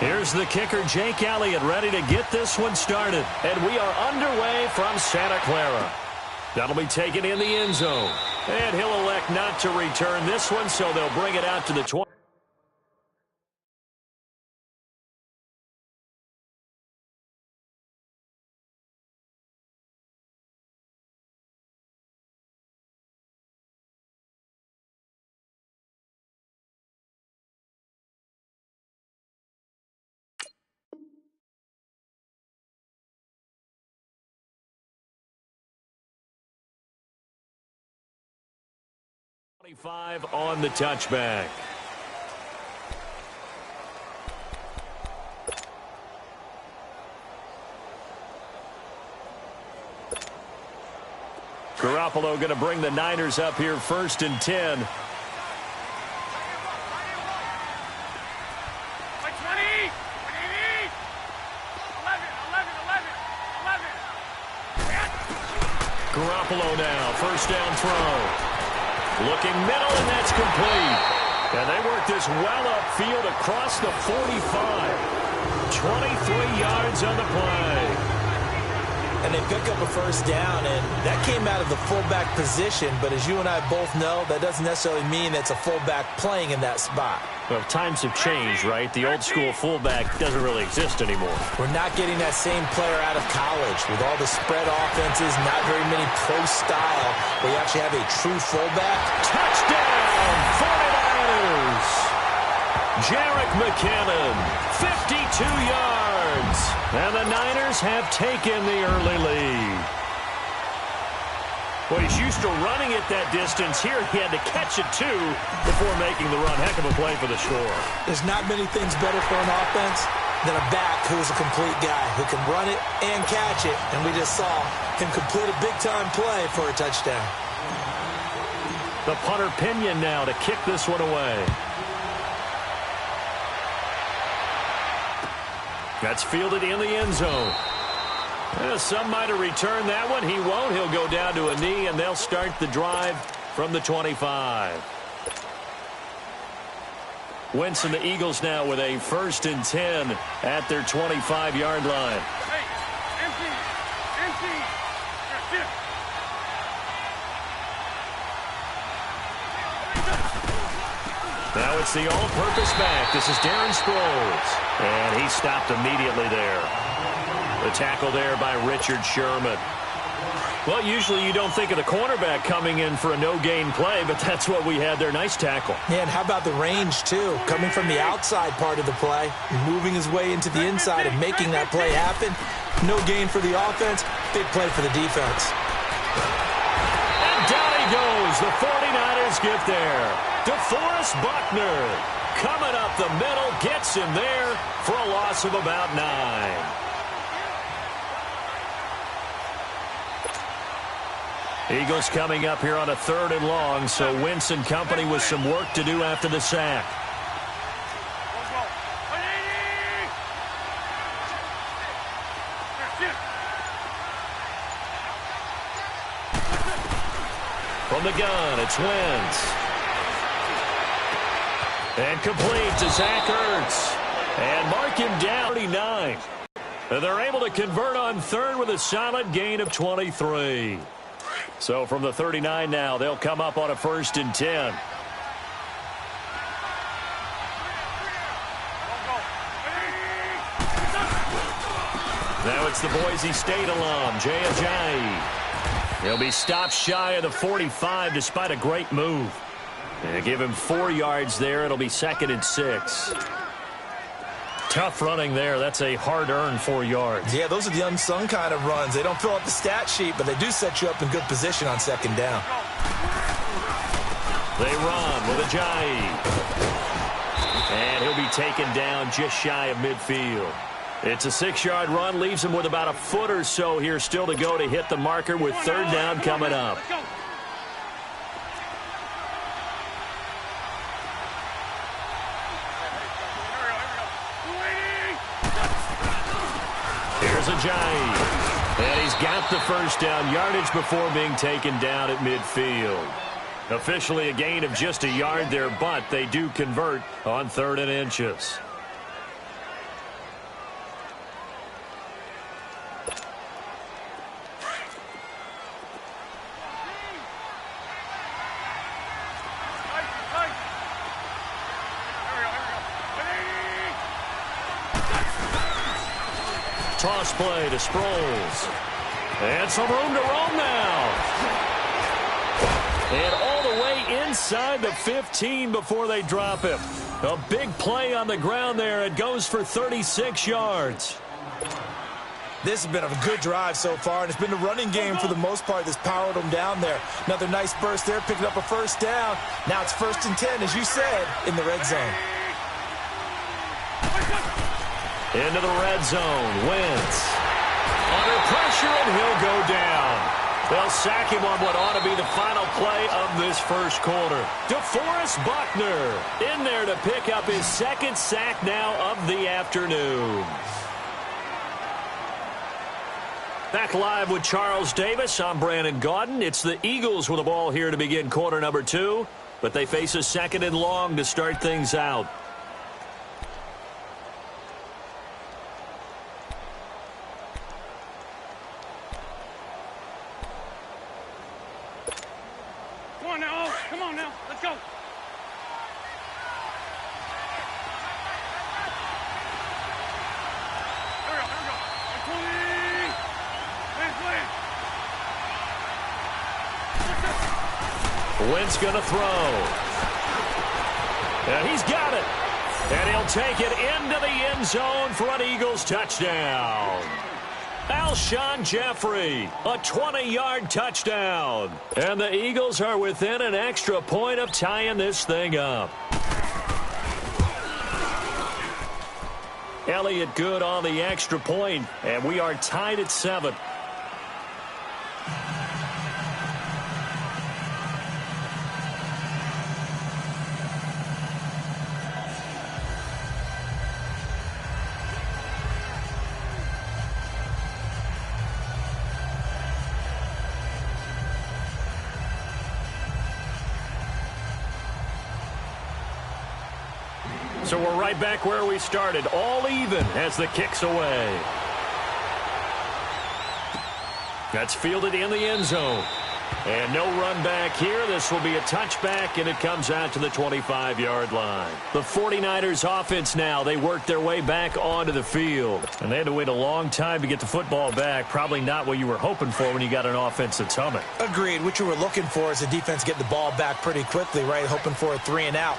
Here's the kicker, Jake Elliott, ready to get this one started. And we are underway from Santa Clara. That'll be taken in the end zone. And he'll elect not to return this one, so they'll bring it out to the 20. On the touchback. Garoppolo going to bring the Niners up here 1st and 10. Garoppolo now, 1st down throw. Looking middle, and that's complete. And they work this well upfield across the 45. 23 yards on the play. And they pick up a 1st down, and that came out of the fullback position. But as you and I both know, that doesn't necessarily mean it's a fullback playing in that spot. Well, times have changed, right? The old school fullback doesn't really exist anymore. We're not getting that same player out of college. With all the spread offenses, not very many pro style, where you actually have a true fullback. Touchdown, 49ers! Jerick McKinnon, 52 yards. And the Niners have taken the early lead. Well, he's used to running it that distance. Here he had to catch it, too, before making the run. Heck of a play for the score. There's not many things better for an offense than a back who is a complete guy who can run it and catch it. And we just saw him complete a big-time play for a touchdown. The punter Pinion now to kick this one away. That's fielded in the end zone. Some might have returned that one. He won't. He'll go down to a knee, and they'll start the drive from the 25. Wentz and the Eagles now with a 1st and 10 at their 25-yard line. Now it's the all-purpose back. This is Darren Sproles. And he stopped immediately there. The tackle there by Richard Sherman. Well, usually you don't think of the cornerback coming in for a no-gain play, but that's what we had there. Nice tackle. Yeah, and how about the range, too? Coming from the outside part of the play, moving his way into the inside and making that play happen. No gain for the offense, big play for the defense. And down he goes. The 49ers get there. DeForest Buckner coming up the middle, gets him there for a loss of about 9. Eagles coming up here on a 3rd and long, so Wentz and company with some work to do after the sack. From the gun, it's Wentz. And complete to Zach Ertz. And mark him down, 39. And they're able to convert on 3rd with a solid gain of 23. So from the 39 now, they'll come up on a 1st and 10. Now it's the Boise State alum, Jay Ajayi. He'll be stopped shy of the 45 despite a great move. And give him 4 yards there. It'll be 2nd and 6. Tough running there. That's a hard-earned 4 yards. Yeah, those are the unsung kind of runs. They don't fill up the stat sheet, but they do set you up in good position on 2nd down. They run with Ajayi. And he'll be taken down just shy of midfield. It's a 6-yard run. Leaves him with about a foot or so here still to go to hit the marker with 3rd down coming up. Ajayi. And he's got the 1st down yardage before being taken down at midfield. Officially a gain of just a yard there, but they do convert on 3rd and inches. toss play to Sproles. And some room to roam now. And all the way inside the 15 before they drop him. A big play on the ground there. It goes for 36 yards. This has been a good drive so far, and it's been the running game for the most part that's powered them down there. Another nice burst there, picking up a first down. Now it's 1st and 10, as you said, in the red zone. Into the red zone. Wentz. Under pressure, and he'll go down. They'll sack him on what ought to be the final play of this first quarter. DeForest Buckner in there to pick up his 2nd sack now of the afternoon. Back live with Charles Davis. I'm Brandon Gaudin. It's the Eagles with the ball here to begin quarter number 2, but they face a 2nd and long to start things out. Come on now, let's go. Here we go. Wentz going to throw. And he's got it. And he'll take it into the end zone for an Eagles touchdown. Alshon Jeffrey, a 20-yard touchdown. And the Eagles are within an extra point of tying this thing up. Elliott good on the extra point, and we are tied at 7. So we're right back where we started, all even as the kick's away. That's fielded in the end zone. And no run back here. This will be a touchback, and it comes out to the 25-yard line. The 49ers offense now, they work their way back onto the field. And they had to wait a long time to get the football back. Probably not what you were hoping for when you got an offense that's humming. Agreed. What you were looking for is the defense getting the ball back pretty quickly, right? Hoping for a 3 and out.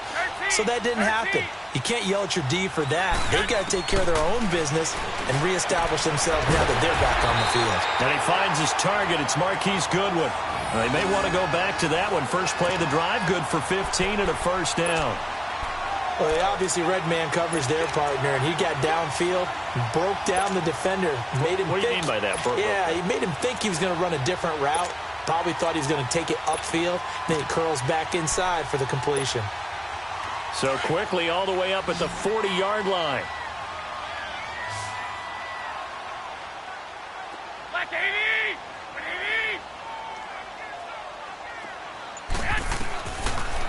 So that didn't happen. You can't yell at your D for that. They've got to take care of their own business and reestablish themselves now that they're back on the field. And he finds his target. It's Marquise Goodwin. They may want to go back to that one. First play of the drive, good for 15 and a first down. Well, they obviously red man covers their partner, and he got downfield, broke down the defender. Made him what do you mean by that? He made him think he was going to run a different route. Probably thought he was going to take it upfield. Then he curls back inside for the completion. So quickly all the way up at the 40-yard line.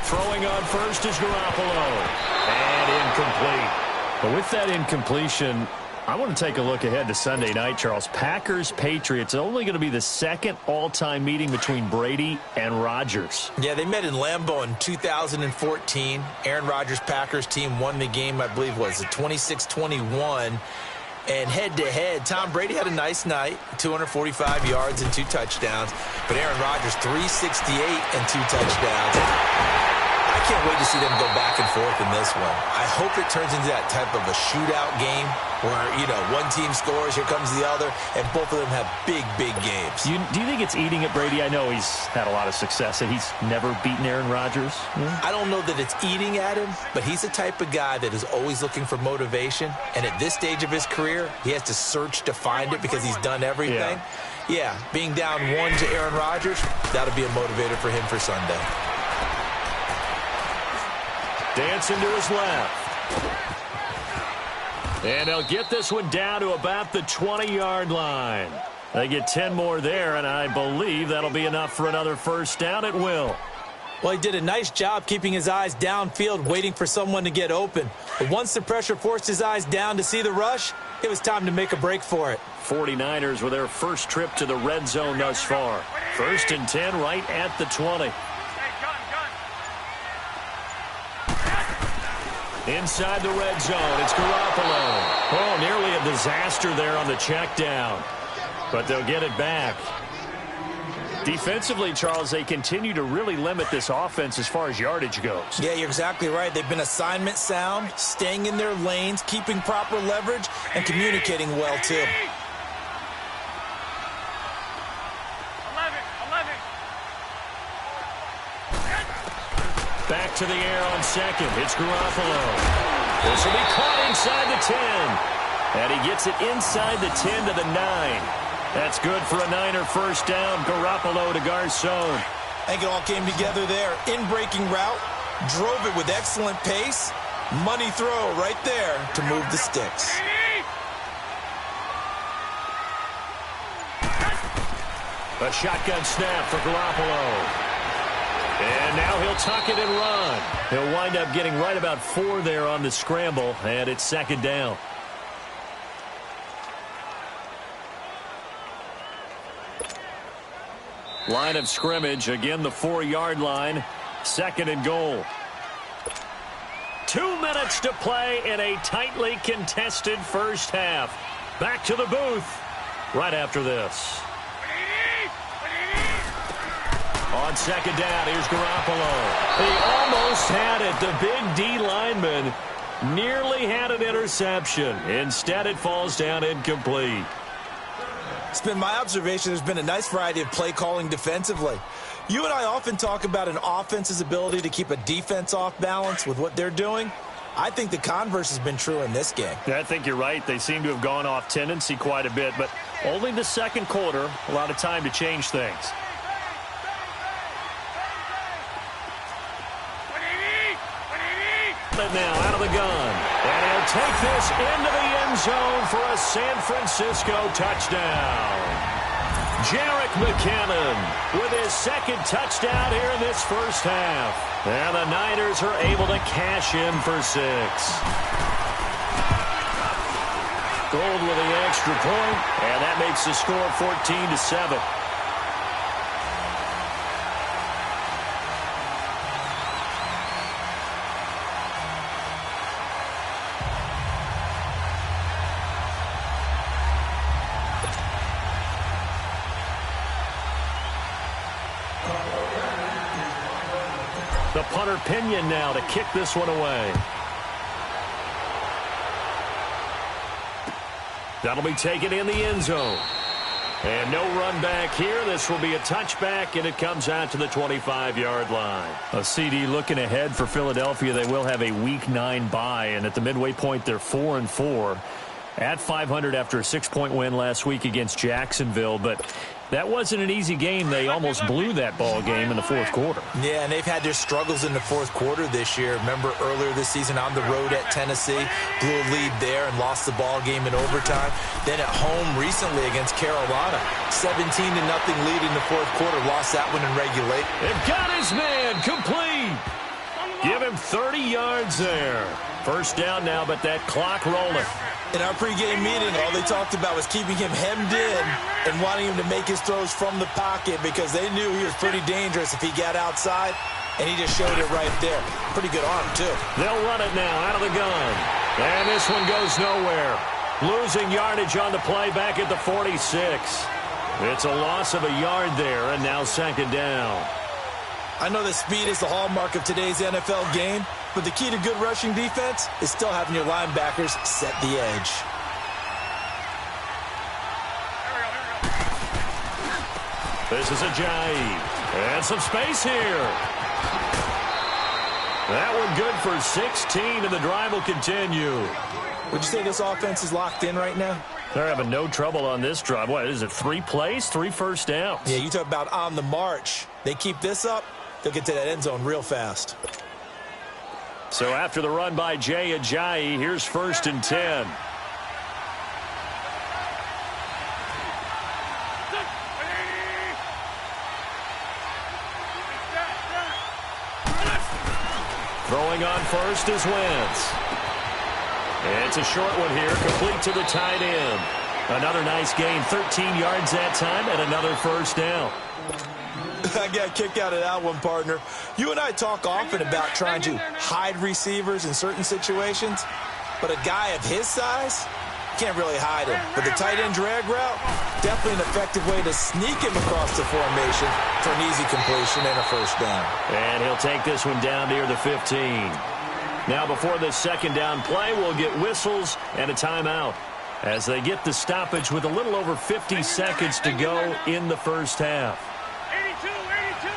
Throwing on first is Garoppolo. And incomplete. But with that incompletion, I want to take a look ahead to Sunday night, Charles. Packers-Patriots, only going to be the 2nd all-time meeting between Brady and Rodgers. Yeah, they met in Lambeau in 2014. Aaron Rodgers' Packers team won the game, I believe, was it 26-21. And head-to-head, Tom Brady had a nice night, 245 yards and 2 touchdowns. But Aaron Rodgers, 368 and 2 touchdowns. I can't wait to see them go back and forth in this one. I hope it turns into that type of a shootout game where, you know, one team scores, here comes the other, and both of them have big, big games. Do you think it's eating at Brady? I know he's had a lot of success, and he's never beaten Aaron Rodgers. I don't know that it's eating at him, but he's the type of guy that is always looking for motivation, and at this stage of his career, he has to search to find it because he's done everything. Yeah, being down 1 to Aaron Rodgers, that'll be a motivator for him for Sunday. Dancing to his left. And they'll get this one down to about the 20-yard line. They get 10 more there, and I believe that'll be enough for another first down. It will. Well, he did a nice job keeping his eyes downfield, waiting for someone to get open. But once the pressure forced his eyes down to see the rush, it was time to make a break for it. 49ers with their first trip to the red zone thus far. 1st and 10 right at the 20. Inside the red zone, it's Garoppolo. Oh, nearly a disaster there on the check down, but they'll get it back. Defensively, Charles, they continue to really limit this offense as far as yardage goes. Yeah, you're exactly right. They've been assignment sound, staying in their lanes, keeping proper leverage, and communicating well, too. 11. Back to the air on second. It's Garoppolo. This will be caught inside the 10. And he gets it inside the 10 to the 9. That's good for a Niner first down. Garoppolo to Garcon. I think it all came together there. In-breaking route, drove it with excellent pace. Money throw right there to move the sticks. A shotgun snap for Garoppolo. And now he'll tuck it and run. He'll wind up getting right about 4 there on the scramble, and it's second down. Line of scrimmage, again the 4-yard line, second and goal. 2 minutes to play in a tightly contested first half. Back to the booth right after this. On second down, here's Garoppolo. He almost had it. The big D lineman nearly had an interception. Instead, it falls down incomplete. It's been my observation there's been a nice variety of play calling defensively. You and I often talk about an offense's ability to keep a defense off balance with what they're doing. I think the converse has been true in this game. Yeah, I think you're right. They seem to have gone off tendency quite a bit, but only the second quarter, a lot of time to change things. Now out of the gun, and he'll take this into the end zone for a San Francisco touchdown. Jerick McKinnon with his second touchdown here in this first half, and the Niners are able to cash in for 6. Gold with the extra point, and that makes the score 14-7. The punter Pinion now to kick this one away. That'll be taken in the end zone. And no run back here. This will be a touchback, and it comes out to the 25-yard line. A CD looking ahead for Philadelphia. They will have a Week 9 bye, and at the midway point, they're 4-4. At 500 after a 6-point win last week against Jacksonville, but that wasn't an easy game. They almost blew that ball game in the fourth quarter. Yeah, and they've had their struggles in the fourth quarter this year. Remember earlier this season on the road at Tennessee, blew a lead there and lost the ball game in overtime. Then at home recently against Carolina, 17-0 lead in the fourth quarter, lost that one in regulation. They've got his man complete. Give him 30 yards there. First down now, but that clock rolling. In our pregame meeting, all they talked about was keeping him hemmed in and wanting him to make his throws from the pocket because they knew he was pretty dangerous if he got outside, and he just showed it right there. Pretty good arm, too. They'll run it now out of the gun. And this one goes nowhere. Losing yardage on the play back at the 46. It's a loss of a yard there, and now second down. I know that speed is the hallmark of today's NFL game, but the key to good rushing defense is still having your linebackers set the edge. This is Ajayi. And some space here. That one good for 16, and the drive will continue. Would you say this offense is locked in right now? They're having no trouble on this drive. What is it, 3 plays, 3 first downs? Yeah, you talk about on the march. They keep this up, they'll get to that end zone real fast. So after the run by Jay Ajayi, here's 1st and 10. Throwing on first is Wentz. It's a short one here, complete to the tight end. Another nice gain, 13 yards that time, and another first down. I got a kick out of that one, partner. You and I talk often about trying to hide receivers in certain situations, but a guy of his size, Can't really hide him. But the tight end drag route, definitely an effective way to sneak him across the formation for an easy completion and a first down. And he'll take this one down near the 15. Now before this second down play, we'll get whistles and a timeout as they get the stoppage with a little over 50 seconds to go in the first half. 82, 82.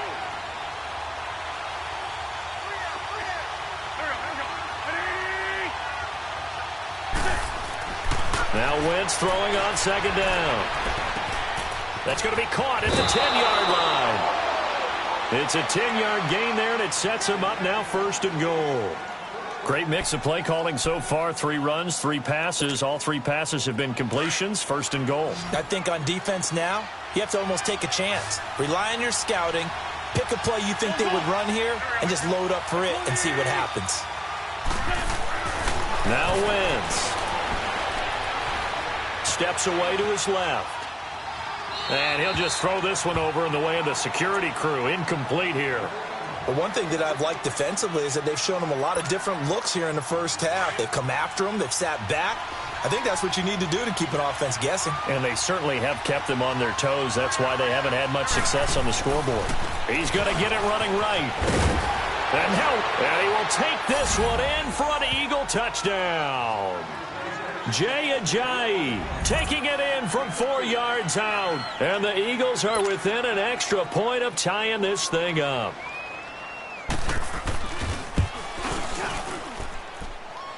Now Wentz throwing on second down. That's going to be caught at the 10-yard line. It's a 10-yard gain there, and it sets him up now first and goal. Great mix of play calling so far. 3 runs, 3 passes. All 3 passes have been completions. First and goal. I think on defense now, you have to almost take a chance. Rely on your scouting. Pick a play you think they would run here and just load up for it and see what happens. Now Wentz steps away to his left. And he'll just throw this one over in the way of the security crew. Incomplete here. But one thing that I've liked defensively is that they've shown him a lot of different looks here in the first half. They've come after him. They've sat back. I think that's what you need to do to keep an offense guessing. And they certainly have kept them on their toes. That's why they haven't had much success on the scoreboard. He's going to get it running right. And he will take this one in for an Eagle touchdown. Jay Ajayi taking it in from 4 yards out. And the Eagles are within an extra point of tying this thing up.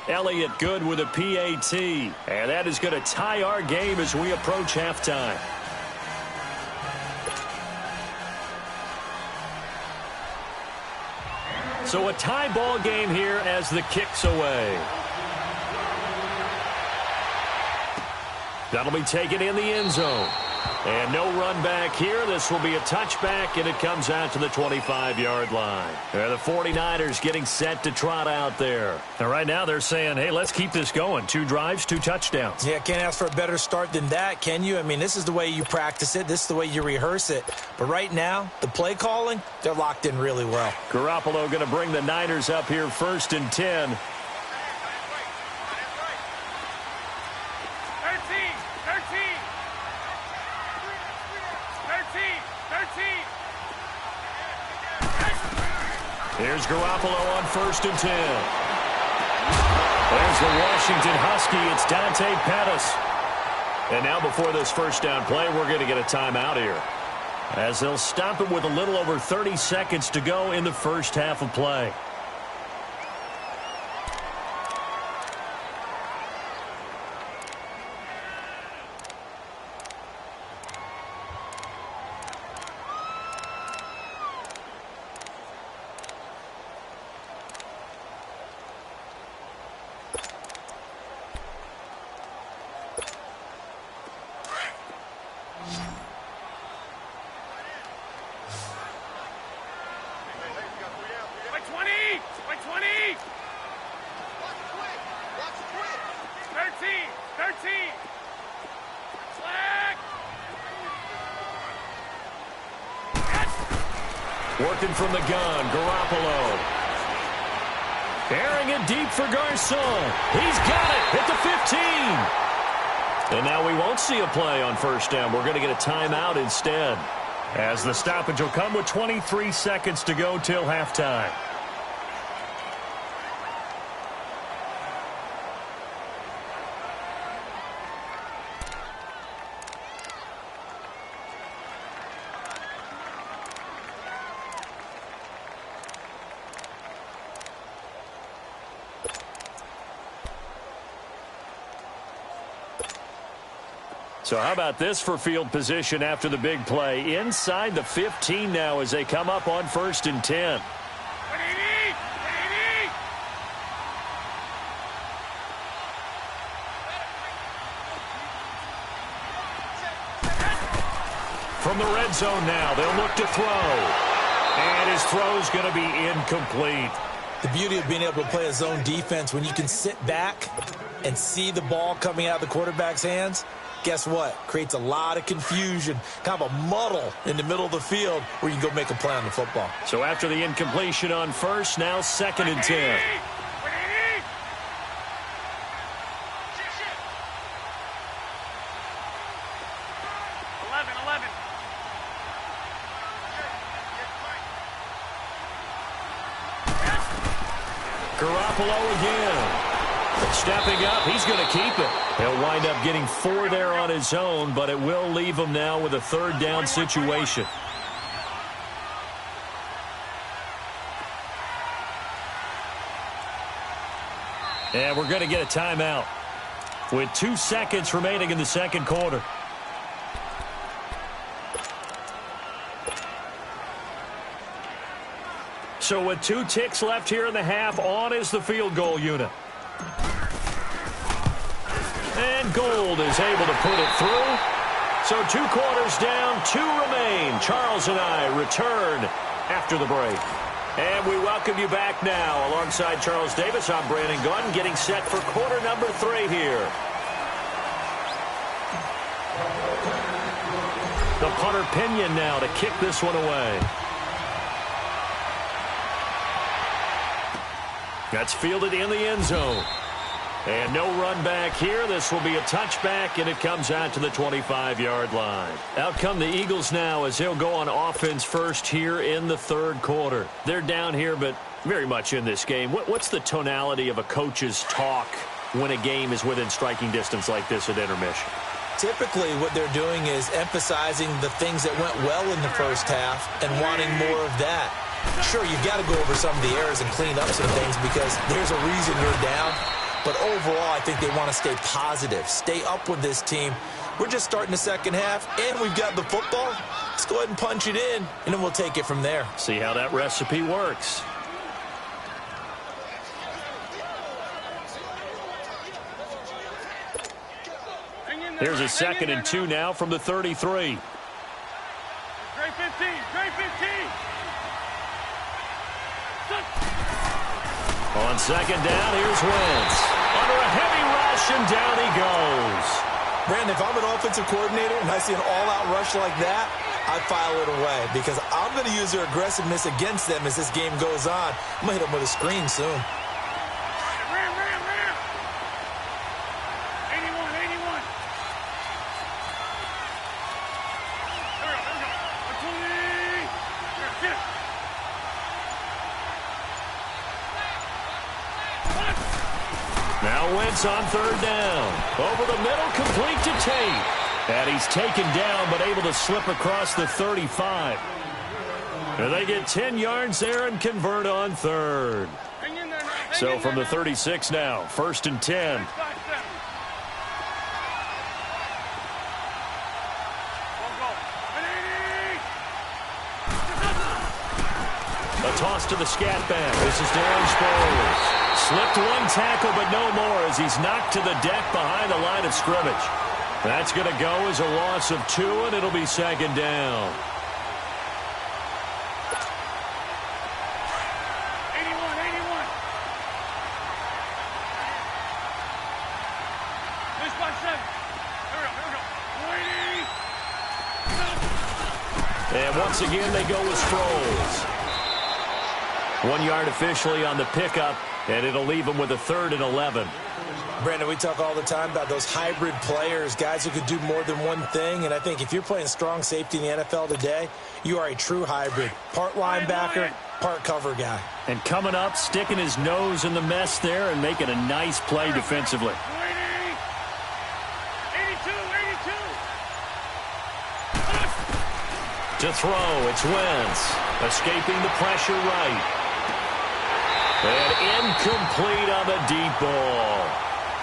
Elliott good with a PAT. And that is going to tie our game as we approach halftime. So a tie ball game here as the kick's away. That'll be taken in the end zone. And no run back here. This will be a touchback, and it comes out to the 25-yard line. The 49ers getting set to trot out there. And right now they're saying, hey, let's keep this going. 2 drives, 2 touchdowns. Yeah, can't ask for a better start than that, can you? I mean, this is the way you practice it. This is the way you rehearse it. But right now, the play calling, they're locked in really well. Garoppolo going to bring the Niners up here first and 10. 13. Here's Garoppolo on first and 10. There's the Washington Husky. It's Dante Pettis. And now before this first down play, we're going to get a timeout here, as they'll stop it with a little over 30 seconds to go in the first half of play. Working from the gun, Garoppolo. Airing it deep for Garcon. He's got it at the 15. And now we won't see a play on first down. We're going to get a timeout instead, as the stoppage will come with 23 seconds to go till halftime. So how about this for field position after the big play? Inside the 15 now as they come up on first and 10. From the red zone now, they'll look to throw. And his throw's going to be incomplete. The beauty of being able to play a zone defense, when you can sit back and see the ball coming out of the quarterback's hands, guess what? Creates a lot of confusion, kind of a muddle in the middle of the field where you can go make a play on the football. So after the incompletion on first, now second and 10. Garoppolo again. Stepping up, he's going to keep it. He'll wind up getting 4 there on his own, but it will leave him now with a third down situation. And we're going to get a timeout with 2 seconds remaining in the second quarter. So with 2 ticks left here in the half, on is the field goal unit. And Gold is able to put it through. So 2 quarters down, 2 remain. Charles and I return after the break. And we welcome you back now. Alongside Charles Davis, I'm Brandon Gaudin, getting set for quarter number 3 here. The punter Pinion now to kick this one away. That's fielded in the end zone. And no run back here. This will be a touchback, and it comes out to the 25-yard line. Out come the Eagles now as they'll go on offense first here in the third quarter. They're down here, but very much in this game. What's the tonality of a coach's talk when a game is within striking distance like this at intermission? Typically, what they're doing is emphasizing the things that went well in the first half and wanting more of that. Sure, you've got to go over some of the errors and clean up some things because there's a reason you're down. But overall, I think they want to stay positive, stay up with this team. We're just starting the second half, and we've got the football. Let's go ahead and punch it in, and then we'll take it from there. See how that recipe works. Here's a 2nd and 2 now from the 33. Great 15, great 15. On 2nd down, here's Wentz. Under a heavy rush, and down he goes. Brandon, if I'm an offensive coordinator and I see an all-out rush like that, I file it away because I'm going to use their aggressiveness against them as this game goes on. I'm going to hit them with a screen soon. Ram. 81. There we go. 20. Here. Now Wentz on 3rd down. Over the middle, complete to Tate. And he's taken down, but able to slip across the 35. And they get 10 yards there and convert on 3rd. So from the 36 now, 1st and 10. A toss to the scat back. This is Darren Sproles. Slipped 1 tackle, but no more as he's knocked to the deck behind the line of scrimmage. That's going to go as a loss of 2, and it'll be 2nd down. 81. This by 7. Here we go. And once again, they go with Sproles. 1 yard officially on the pickup, and it'll leave them with a 3rd and 11. Brandon, we talk all the time about those hybrid players, guys who could do more than one thing, and I think if you're playing strong safety in the NFL today, you are a true hybrid. Part linebacker, part cover guy. And coming up, sticking his nose in the mess there and making a nice play defensively. 82. To throw, it's Wentz. Escaping the pressure right. And incomplete on the deep ball.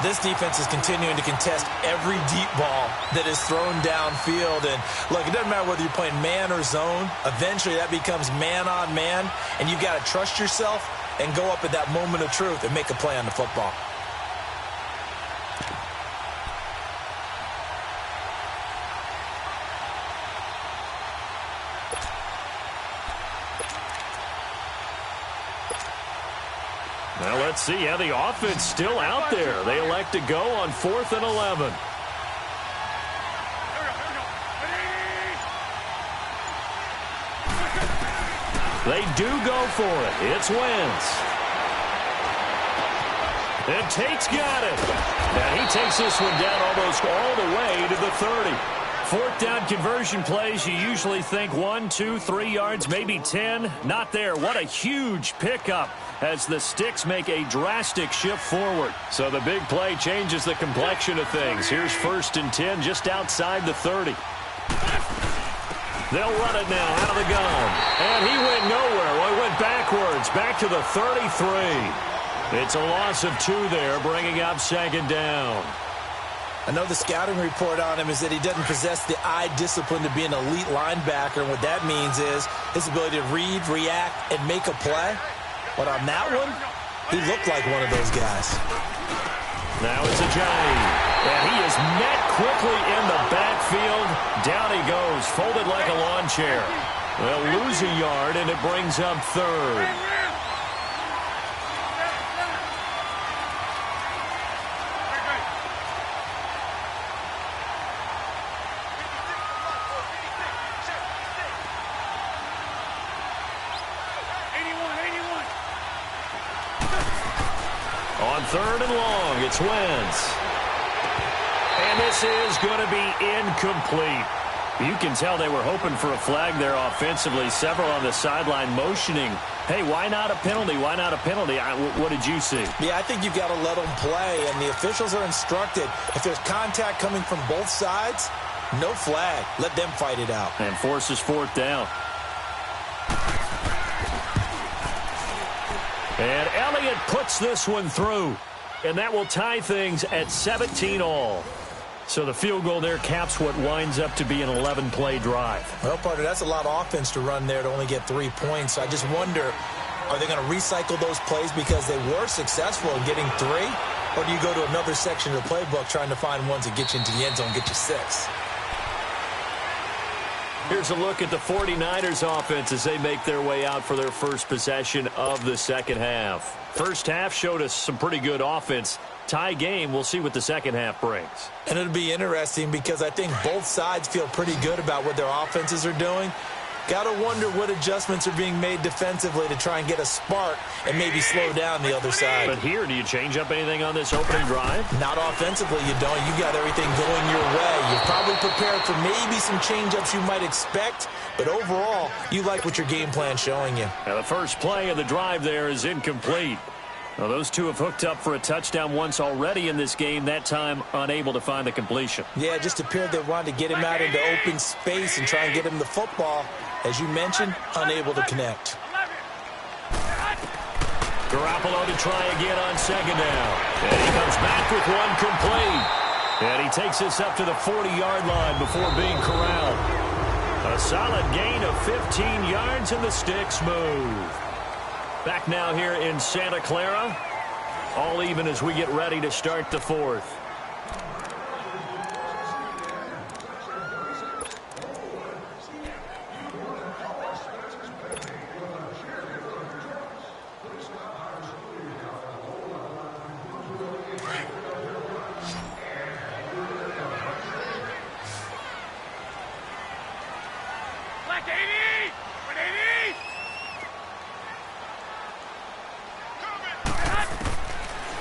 This defense is continuing to contest every deep ball that is thrown downfield. And look, it doesn't matter whether you're playing man or zone. Eventually that becomes man on man. And you've got to trust yourself and go up at that moment of truth and make a play on the football. Well, let's see how the offense still out there. They elect to go on 4th and 11. They do go for it. It's Wentz. And Tate's got it. And he takes this one down almost all the way to the 30. 4th down conversion plays, you usually think 1, 2, 3 yards, maybe 10. Not there. What a huge pickup as the sticks make a drastic shift forward. So the big play changes the complexion of things. Here's 1st and 10 just outside the 30. They'll run it now out of the gun. And he went nowhere. Well, he went backwards, back to the 33. It's a loss of 2 there, bringing up 2nd down. I know the scouting report on him is that he doesn't possess the eye discipline to be an elite linebacker. And what that means is his ability to read, react, and make a play. But on that one, he looked like one of those guys. Now it's Ajayi. And he is met quickly in the backfield. Down he goes, folded like a lawn chair. They'll lose a yard, and it brings up 3rd. On 3rd and long, it's Wentz. And this is going to be incomplete. You can tell they were hoping for a flag there offensively. Several on the sideline motioning, hey, why not a penalty? Why not a penalty? What did you see? Yeah, I think you've got to let them play, and the officials are instructed. If there's contact coming from both sides, no flag. Let them fight it out. And forces 4th down. And Elliott puts this one through. And that will tie things at 17 all. So the field goal there caps what winds up to be an 11-play drive. Well, partner, that's a lot of offense to run there to only get 3 points. So I just wonder, are they going to recycle those plays because they were successful in getting 3? Or do you go to another section of the playbook trying to find ones that get you into the end zone, get you 6? Here's a look at the 49ers offense as they make their way out for their first possession of the second half. First half showed us some pretty good offense. Tie game, we'll see what the second half brings. And it'll be interesting because I think both sides feel pretty good about what their offenses are doing. Got to wonder what adjustments are being made defensively to try and get a spark and maybe slow down the other side. But here, do you change up anything on this opening drive? Not offensively, you don't. You got everything going your way. You've probably prepared for maybe some change-ups you might expect, but overall, you like what your game plan's showing you. Now, the first play of the drive there is incomplete. Now, those two have hooked up for a touchdown once already in this game, that time unable to find the completion. Yeah, it just appeared they wanted to get him out into open space and try and get him the football. As you mentioned, unable to connect. Garoppolo to try again on 2nd down. And he comes back with one complete. And he takes this up to the 40-yard line before being corralled. A solid gain of 15 yards, and the sticks move. Back now here in Santa Clara. All even as we get ready to start the 4th.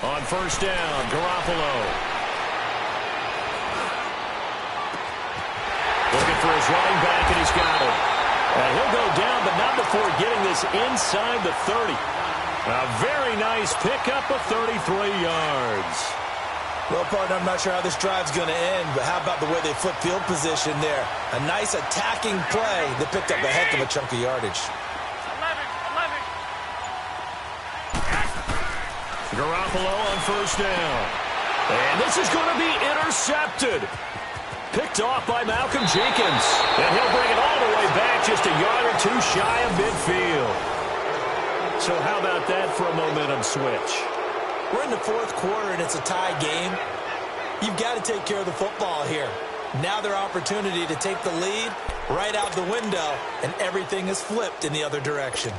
On 1st down, Garoppolo. Looking for his running back, and he's got him. And he'll go down, but not before getting this inside the 30. A very nice pickup of 33 yards. Well, partner, I'm not sure how this drive's going to end, but how about the way they flip field position there? A nice attacking play that picked up a heck of a chunk of yardage. Garoppolo on 1st down. And this is going to be intercepted. Picked off by Malcolm Jenkins. And he'll bring it all the way back just a yard or 2 shy of midfield. So how about that for a momentum switch? We're in the 4th quarter, and it's a tie game. You've got to take care of the football here. Now their opportunity to take the lead right out the window, and everything is flipped in the other direction.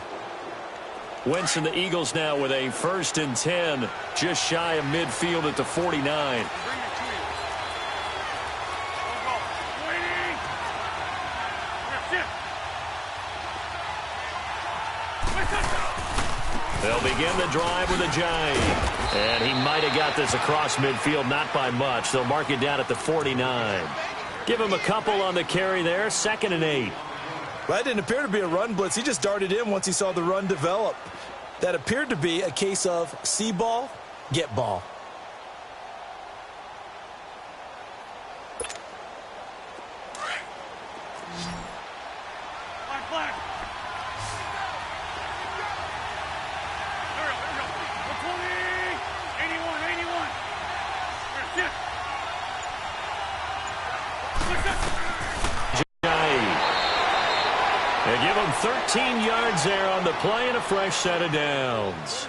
Wentz and the Eagles now with a 1st and 10, just shy of midfield at the 49. They'll begin the drive with Ajayi. And he might have got this across midfield, not by much. They'll mark it down at the 49. Give him a couple on the carry there, 2nd and 8. Well, that didn't appear to be a run blitz. He just darted in once he saw the run develop. That appeared to be a case of see ball, get ball. Flag. There we go. 120. 81. Sit. They give him 13 yards there on the play and a fresh set of downs.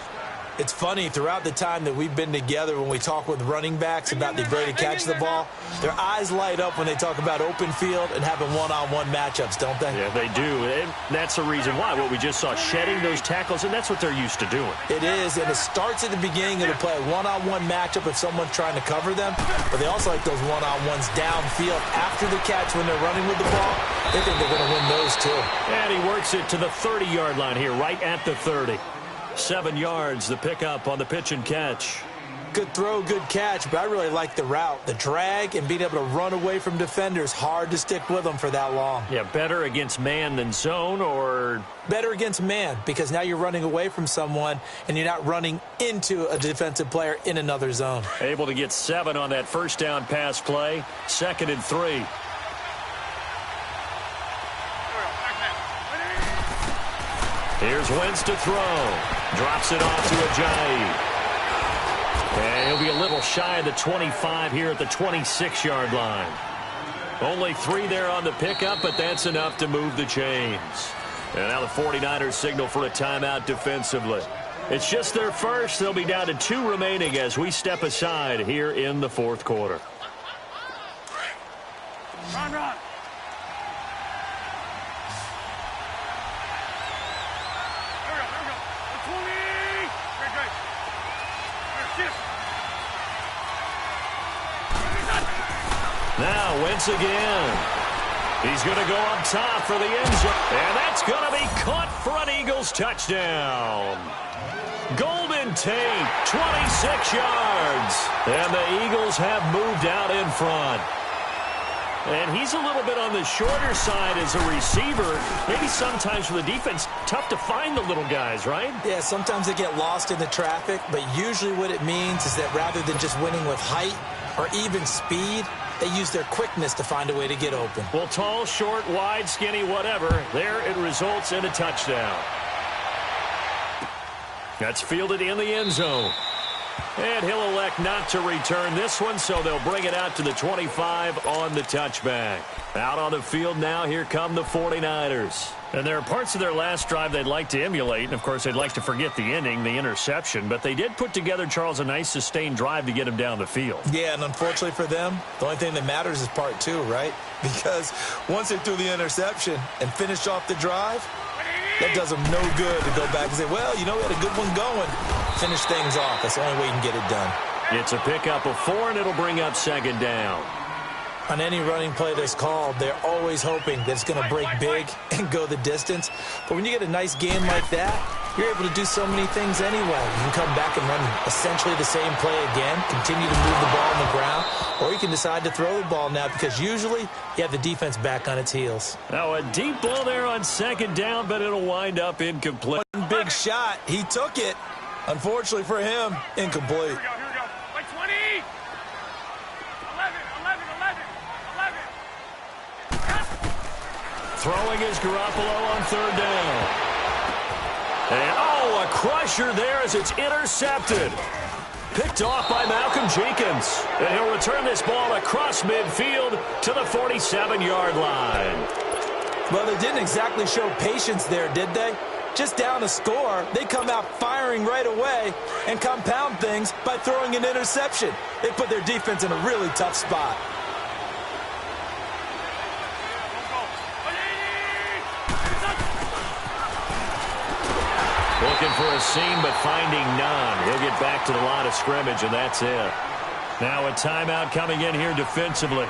It's funny, throughout the time that we've been together, when we talk with running backs about the ability to catch the ball, their eyes light up when they talk about open field and having one-on-one matchups, don't they? Yeah, they do. And that's the reason why. What we just saw, shedding those tackles, and that's what they're used to doing. It is, and it starts at the beginning of the play, one-on-one matchup if someone's trying to cover them, but they also like those one-on-ones downfield after the catch when they're running with the ball. They think they're going to win those too. And he works it to the 30-yard line here, right at the 30. 7 yards, the pickup on the pitch and catch. Good throw, good catch, but I really like the route. The drag and being able to run away from defenders, hard to stick with them for that long. Yeah, better against man than zone, or? Better against man, because now you're running away from someone and you're not running into a defensive player in another zone. Able to get 7 on that first down pass play. 2nd and 3. Here's Wentz to throw. Drops it off to Ajayi. And he'll be a little shy of the 25 here at the 26-yard line. Only 3 there on the pickup, but that's enough to move the chains. And now the 49ers signal for a timeout defensively. It's just their first. They'll be down to 2 remaining as we step aside here in the fourth quarter. Run. Now Wentz again. He's going to go up top for the end zone. And that's going to be caught for an Eagles touchdown. Golden Tate, 26 yards. And the Eagles have moved out in front. And he's a little bit on the shorter side as a receiver. Maybe sometimes for the defense, tough to find the little guys, right? Yeah, sometimes they get lost in the traffic, but usually what it means is that rather than just winning with height or even speed, they use their quickness to find a way to get open. Well, tall, short, wide, skinny, whatever, there it results in a touchdown. That's fielded in the end zone. And he'll elect not to return this one, so they'll bring it out to the 25 on the touchback. Out on the field now, here come the 49ers. And there are parts of their last drive they'd like to emulate. And, of course, they'd like to forget the ending, the interception. But they did put together, Charles, a nice sustained drive to get him down the field. Yeah, and unfortunately for them, the only thing that matters is part 2, right? Because once they threw the interception and finished off the drive, that does them no good to go back and say, well, you know, we had a good one going. Finish things off. That's the only way you can get it done. It's a pickup of 4, and it'll bring up 2nd down. On any running play that's called, they're always hoping that it's going to break big and go the distance. But when you get a nice game like that, you're able to do so many things anyway. You can come back and run essentially the same play again, continue to move the ball on the ground, or you can decide to throw the ball now because usually you have the defense back on its heels. Now a deep ball there on 2nd down, but it'll wind up incomplete. One big shot. He took it. Unfortunately for him, incomplete. Here we go. Like 20. 11. Throwing is Garoppolo on 3rd down. And, a crusher there as it's intercepted. Picked off by Malcolm Jenkins. And he'll return this ball across midfield to the 47-yard line. Well, they didn't exactly show patience there, did they? Just down a score, they come out firing right away and compound things by throwing an interception. They put their defense in a really tough spot. Looking for a seam, but finding none. He'll get back to the line of scrimmage, and that's it. Now a timeout coming in here defensively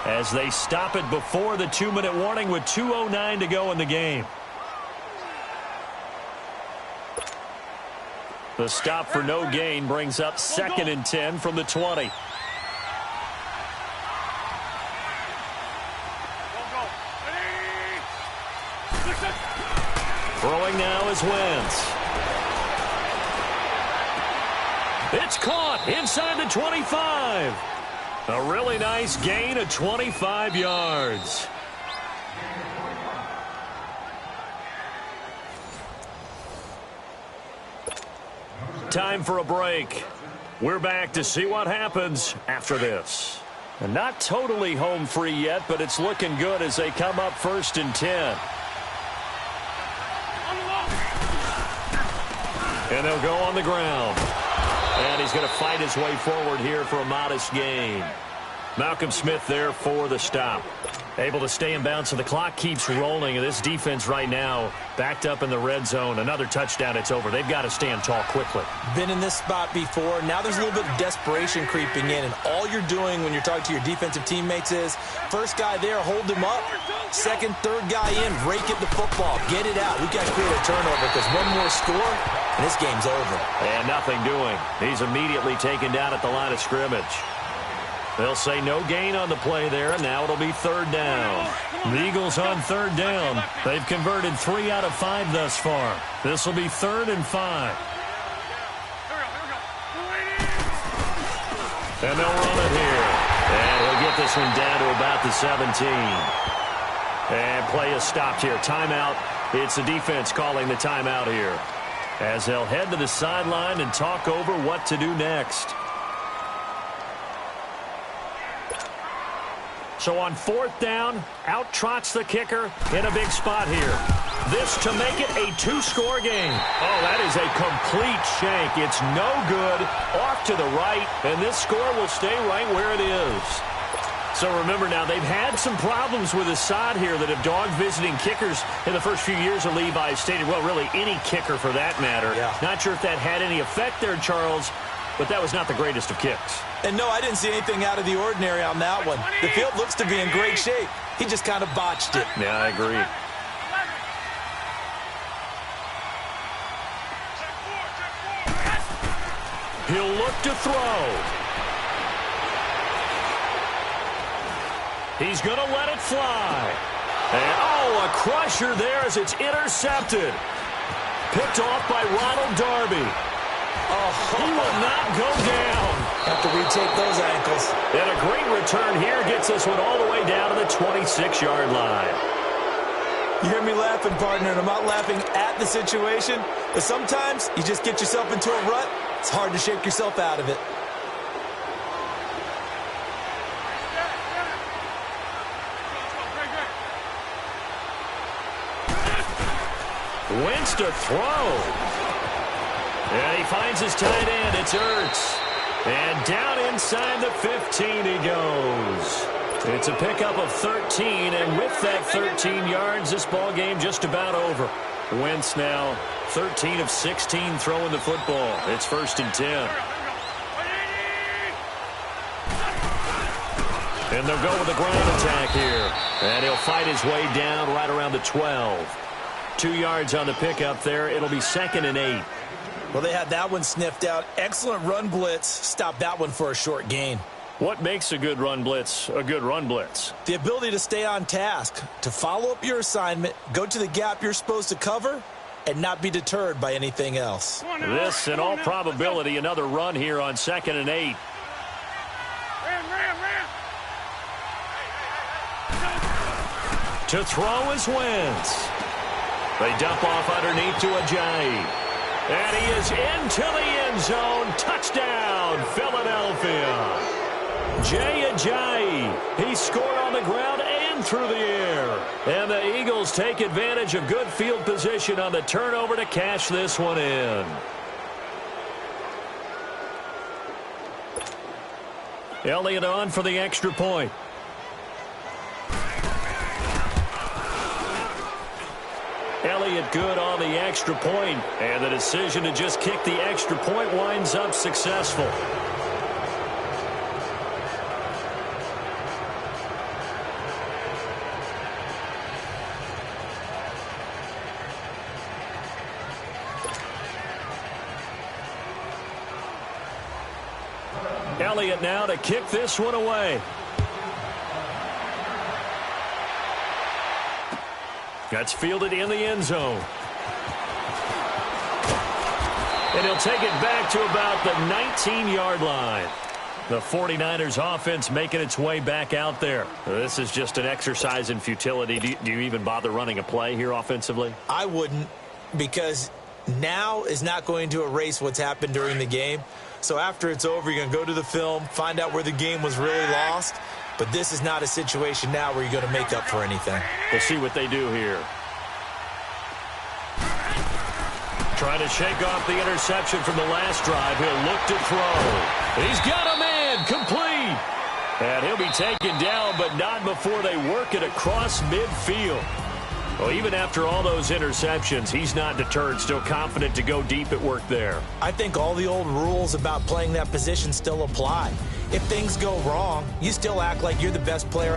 as they stop it before the 2-minute warning with 2:09 to go in the game. The stop for no gain brings up 2nd and 10 from the 20. Throwing now is Wentz. It's caught inside the 25. A really nice gain of 25 yards. Time for a break. We're back to see what happens after this. And not totally home free yet, but it's looking good as they come up 1st and 10. And they'll go on the ground. And he's going to fight his way forward here for a modest gain. Malcolm Smith there for the stop. Able to stay in bounds, so the clock keeps rolling. And this defense right now backed up in the red zone. Another touchdown, it's over. They've got to stand tall quickly. Been in this spot before. Now there's a little bit of desperation creeping in. And all you're doing when you're talking to your defensive teammates is, first guy there, hold him up. Second, third guy in, rake at the football. Get it out. We've got to create a turnover because one more score, and this game's over. And nothing doing. He's immediately taken down at the line of scrimmage. They'll say no gain on the play there, and now it'll be 3rd down. The Eagles on 3rd down. They've converted 3 out of 5 thus far. This will be 3rd and 5. And they'll run it here. And he'll get this one down to about the 17. And play is stopped here. Timeout. It's the defense calling the timeout here, as they'll head to the sideline and talk over what to do next. So on 4th down, out trots the kicker in a big spot here. This to make it a 2-score game. Oh, that is a complete shank. It's no good. Off to the right, and this score will stay right where it is. So remember now, they've had some problems with Assad here that have dogged visiting kickers in the first few years of Levi stated. Well, really any kicker for that matter. Yeah. Not sure if that had any effect there, Charles, but that was not the greatest of kicks. And no, I didn't see anything out of the ordinary on that one. The field looks to be in great shape. He just kind of botched it. Yeah, I agree. He'll look to throw. He's going to let it fly. And, oh, a crusher there as it's intercepted. Picked off by Ronald Darby. Oh, he will not go down. Have to retake those ankles. And a great return here gets this one all the way down to the 26-yard line. You hear me laughing, partner, and I'm not laughing at the situation, but sometimes you just get yourself into a rut. It's hard to shake yourself out of it. Wentz to throw. And he finds his tight end. It's Ertz. And down inside the 15 he goes. It's a pickup of 13, and with that 13 yards, this ball game just about over. Wentz now 13 of 16 throwing the football. It's 1st and 10. And they'll go with the ground attack here. And he'll fight his way down right around the 12. 2 yards on the pickup there. It'll be 2nd and 8. Well, they had that one sniffed out. Excellent run blitz. Stop that one for a short gain. What makes a good run blitz a good run blitz? The ability to stay on task, to follow up your assignment, go to the gap you're supposed to cover, and not be deterred by anything else. This, in all probability, another run here on 2nd and 8. To throw is Wentz. They dump off underneath to Ajayi. And he is into the end zone. Touchdown, Philadelphia. Jay Ajayi. He scored on the ground and through the air. And the Eagles take advantage of good field position on the turnover to cash this one in. Elliott on for the extra point. Elliott good on the extra point, and the decision to just kick the extra point winds up successful. Elliott now to kick this one away. That's fielded in the end zone. And he'll take it back to about the 19-yard line. The 49ers offense making its way back out there. This is just an exercise in futility. Do you even bother running a play here offensively? I wouldn't, because now is not going to erase what's happened during the game. So after it's over, you're going to go to the film, find out where the game was really lost. But this is not a situation now where you're going to make up for anything. We'll see what they do here. Trying to shake off the interception from the last drive. He'll look to throw. He's got a man complete. And he'll be taken down, but not before they work it across midfield. Well, even after all those interceptions, he's not deterred, still confident to go deep at work there. I think all the old rules about playing that position still apply. If things go wrong, you still act like you're the best player